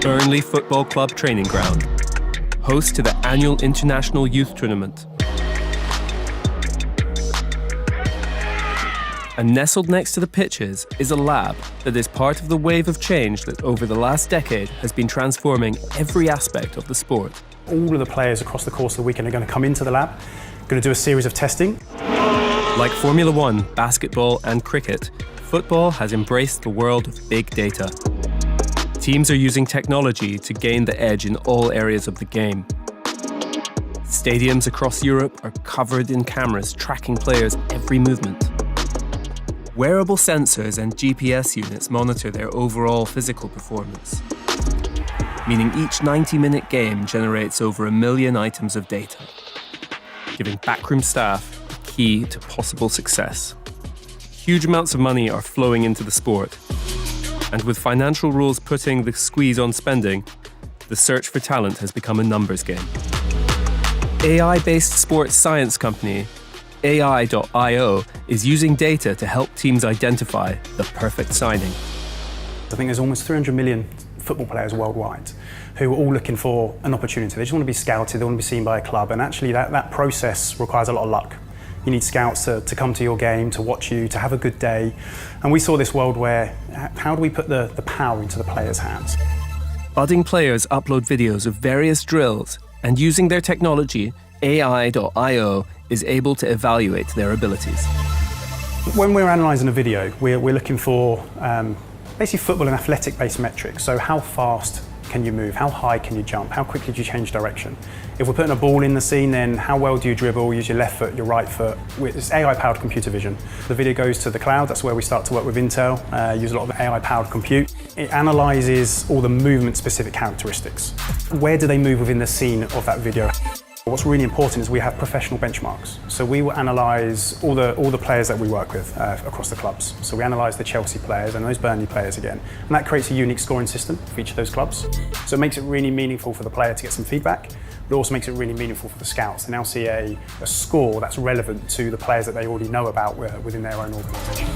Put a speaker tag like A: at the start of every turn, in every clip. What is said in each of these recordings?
A: Burnley Football Club training ground, host to the annual International Youth Tournament. And nestled next to the pitches is a lab that is part of the wave of change that over the last decade has been transforming every aspect of the sport.
B: All of the players across the course of the weekend are going to come into the lab, going to do a series of testing.
A: Like Formula One, basketball and cricket, football has embraced the world of big data. Teams are using technology to gain the edge in all areas of the game. Stadiums across Europe are covered in cameras tracking players' every movement. Wearable sensors and GPS units monitor their overall physical performance, meaning each 90-minute game generates over 1 million items of data, giving backroom staff the key to possible success. Huge amounts of money are flowing into the sport, and with financial rules putting the squeeze on spending, the search for talent has become a numbers game. AI-based sports science company AI.io is using data to help teams identify the perfect signing.
B: I think there's almost 300 million football players worldwide who are all looking for an opportunity. They just want to be scouted, they want to be seen by a club, and actually that process requires a lot of luck. You need scouts to come to your game, to watch you, to have a good day. And we saw this world where, how do we put the power into the players' hands?
A: Budding players upload videos of various drills, and using their technology, AI.io is able to evaluate their abilities.
B: When we're analysing a video, we're looking for basically football and athletic-based metrics. So how fast can you move? How high can you jump? How quickly do you change direction? If we're putting a ball in the scene, then how well do you dribble? Use your left foot, your right foot. It's AI-powered computer vision. The video goes to the cloud. That's where we start to work with Intel, use a lot of AI-powered compute. It analyses all the movement-specific characteristics. Where do they move within the scene of that video? What's really important is we have professional benchmarks. So we will analyse all the players that we work with across the clubs. So we analyse the Chelsea players and those Burnley players again. And that creates a unique scoring system for each of those clubs. So it makes it really meaningful for the player to get some feedback, but it also makes it really meaningful for the scouts. They now see a score that's relevant to the players that they already know about within their own organisation.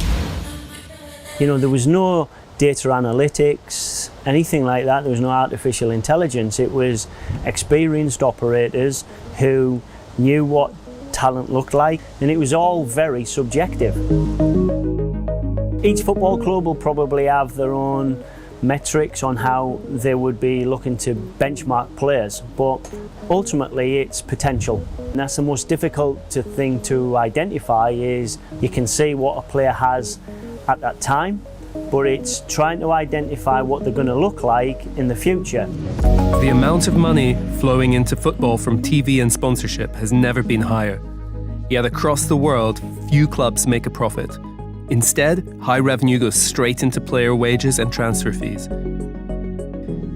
C: You know, there was no data analytics, anything like that. There was no artificial intelligence. It was experienced operators who knew what talent looked like, and it was all very subjective. Each football club will probably have their own metrics on how they would be looking to benchmark players, but ultimately it's potential. And that's the most difficult thing to identify, is you can see what a player has at that time, but it's trying to identify what they're going to look like in the future.
A: The amount of money flowing into football from TV and sponsorship has never been higher. Yet across the world, few clubs make a profit. Instead, high revenue goes straight into player wages and transfer fees.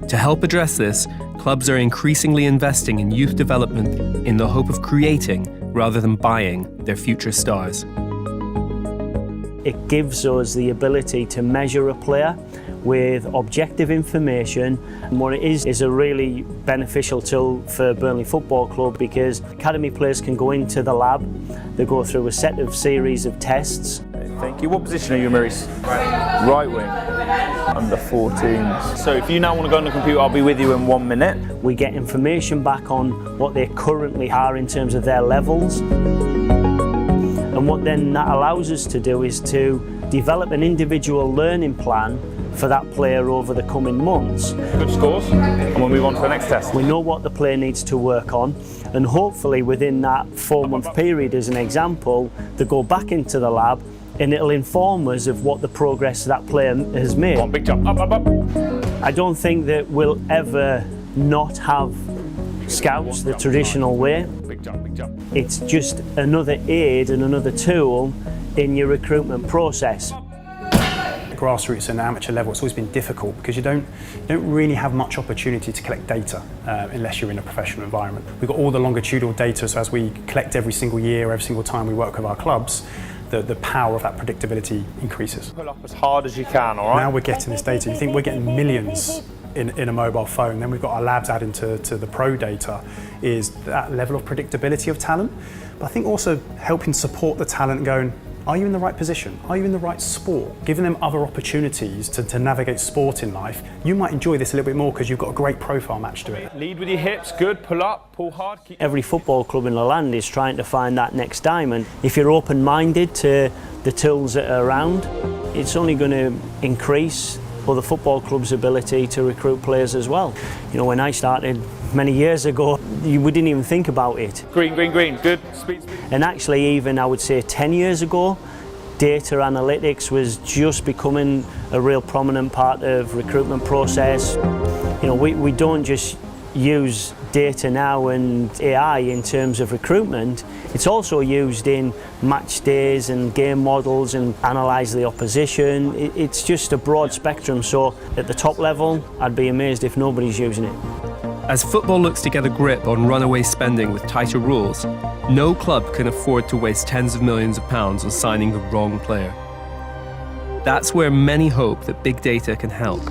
A: To help address this, clubs are increasingly investing in youth development in the hope of creating, rather than buying, their future stars.
C: It gives us the ability to measure a player with objective information, and what it is a really beneficial tool for Burnley Football Club, because academy players can go into the lab, they go through a set of series of tests.
D: Thank you. What position are you, Maurice? Right wing. Under 14s. So if you now want to go on the computer, I'll be with you in 1 minute.
C: We get information back on what they currently are in terms of their levels. And what then that allows us to do is to develop an individual learning plan for that player over the coming months.
D: Good scores, and we'll move on to the next test.
C: We know what the player needs to work on, and hopefully within that 4-month period, as an example, they go back into the lab and it'll inform us of what the progress that player has made.
D: Come on, big jump, up, up, up.
C: I don't think that we'll ever not have scouts the traditional way.
D: Big jump, big jump.
C: It's just another aid and another tool in your recruitment process.
B: Grassroots and amateur level, it's always been difficult because you don't really have much opportunity to collect data unless you're in a professional environment. We've got all the longitudinal data, so as we collect every single year, every single time we work with our clubs, the power of that predictability increases.
D: Pull up as hard as you can, all right?
B: Now we're getting this data. You think we're getting millions in a mobile phone, then we've got our labs adding to the pro data, is that level of predictability of talent. But I think also helping support the talent going, Are you in the right position? Are you in the right sport? Giving them other opportunities to navigate sport in life, you might enjoy this a little bit more because you've got a great profile match to it.
D: Lead with your hips, good, pull up, pull hard.
C: Every football club in the land is trying to find that next diamond. If you're open-minded to the tools that are around, it's only going to increase other football clubs' ability to recruit players as well. You know, when I started many years ago, we didn't even think about it.
D: Green, green, green, good, speed.
C: And actually, even I would say 10 years ago, data analytics was just becoming a real prominent part of recruitment process. You know, we don't just use data now and AI in terms of recruitment. It's also used in match days and game models and analyse the opposition. It's just a broad spectrum, so at the top level I'd be amazed if nobody's using it.
A: As football looks to get a grip on runaway spending with tighter rules, no club can afford to waste tens of millions of pounds on signing the wrong player. That's where many hope that big data can help.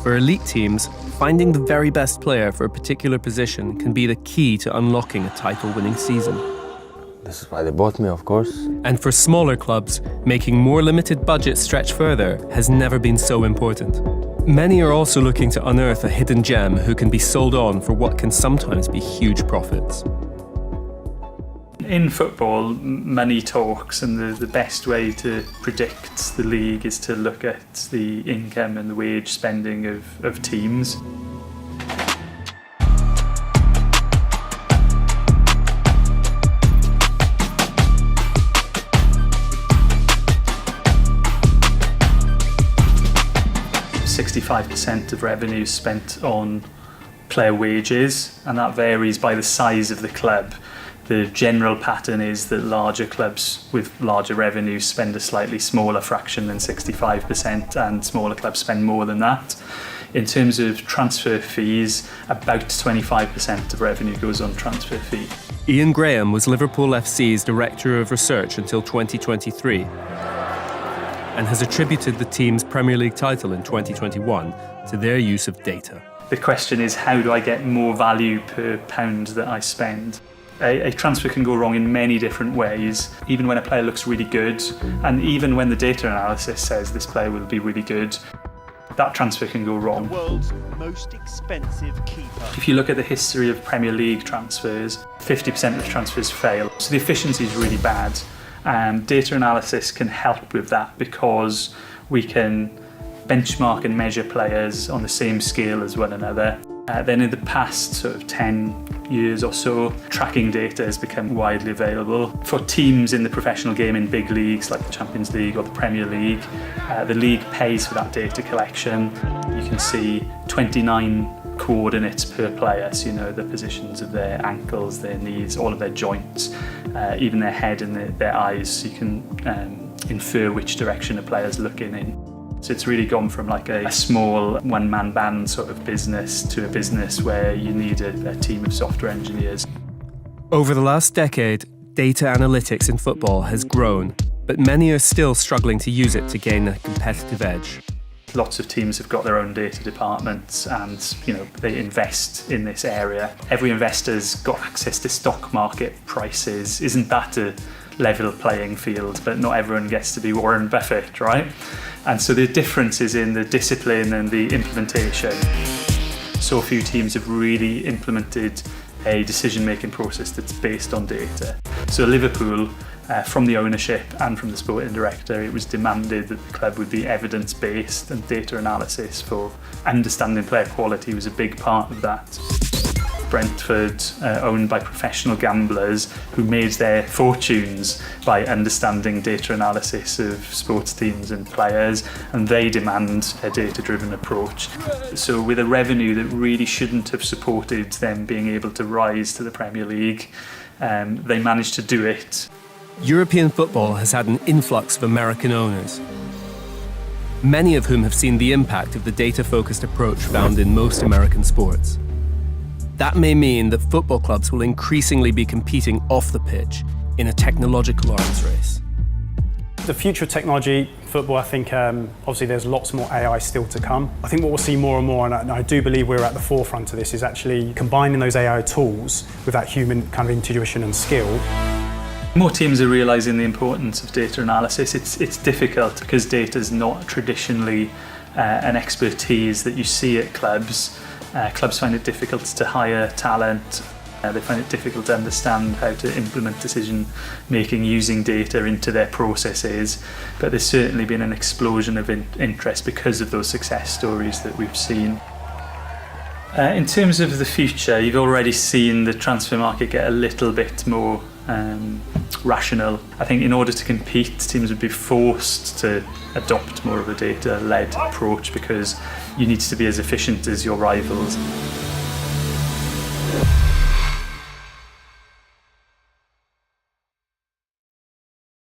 A: For elite teams, finding the very best player for a particular position can be the key to unlocking a title-winning season.
E: This is why they bought me, of course.
A: And for smaller clubs, making more limited budgets stretch further has never been so important. Many are also looking to unearth a hidden gem who can be sold on for what can sometimes be huge profits.
F: In football, money talks, and the best way to predict the league is to look at the income and the wage spending of teams. %65% of revenue is spent on player wages, and that varies by the size of the club. The general pattern is that larger clubs with larger revenues spend a slightly smaller fraction than 65%, and smaller clubs spend more than that. In terms of transfer fees, about 25% of revenue goes on transfer fee.
A: Ian Graham was Liverpool FC's Director of Research until 2023 and has attributed the team's Premier League title in 2021 to their use of data.
F: The question is, how do I get more value per pound that I spend? A transfer can go wrong in many different ways, even when a player looks really good, and even when the data analysis says this player will be really good, that transfer can go wrong.
G: The world's most expensive keeper.
F: If you look at the history of Premier League transfers, 50% of the transfers fail, so the efficiency is really bad. Data analysis can help with that because we can benchmark and measure players on the same scale as one another. Then in the past sort of 10 years or so, tracking data has become widely available. For teams in the professional game in big leagues like the Champions League or the Premier League, the league pays for that data collection. You can see 29 coordinates per player, so you know the positions of their ankles, their knees, all of their joints, even their head and their eyes, so you can infer which direction a player's looking in. So it's really gone from like a small one-man band sort of business to a business where you need a team of software engineers.
A: Over the last decade, data analytics in football has grown, but many are still struggling to use it to gain a competitive edge.
F: Lots of teams have got their own data departments, and they invest in this area. Every investor's got access to stock market prices. Isn't that a level playing field? But not everyone gets to be Warren Buffett, right? And so the difference is in the discipline and the implementation. So few teams have really implemented a decision-making process that's based on data. So Liverpool, from the ownership and from the sporting director, it was demanded that the club would be evidence-based, and data analysis for understanding player quality was a big part of that. Brentford, owned by professional gamblers who made their fortunes by understanding data analysis of sports teams and players, and they demand a data-driven approach. So with a revenue that really shouldn't have supported them being able to rise to the Premier League, they managed to do it.
A: European football has had an influx of American owners, many of whom have seen the impact of the data-focused approach found in most American sports. That may mean that football clubs will increasingly be competing off the pitch in a technological arms race.
B: The future of technology, football, I think obviously there's lots more AI still to come. I think what we'll see more and more, and I do believe we're at the forefront of this, is actually combining those AI tools with that human kind of intuition and skill.
F: More teams are realising the importance of data analysis. It's difficult because data is not traditionally an expertise that you see at clubs. Clubs find it difficult to hire talent. They find it difficult to understand how to implement decision making using data into their processes, but there's certainly been an explosion of interest because of those success stories that we've seen. In terms of the future, you've already seen the transfer market get a little bit more rational. I think in order to compete, teams would be forced to adopt more of a data-led approach because you need to be as efficient as your rivals.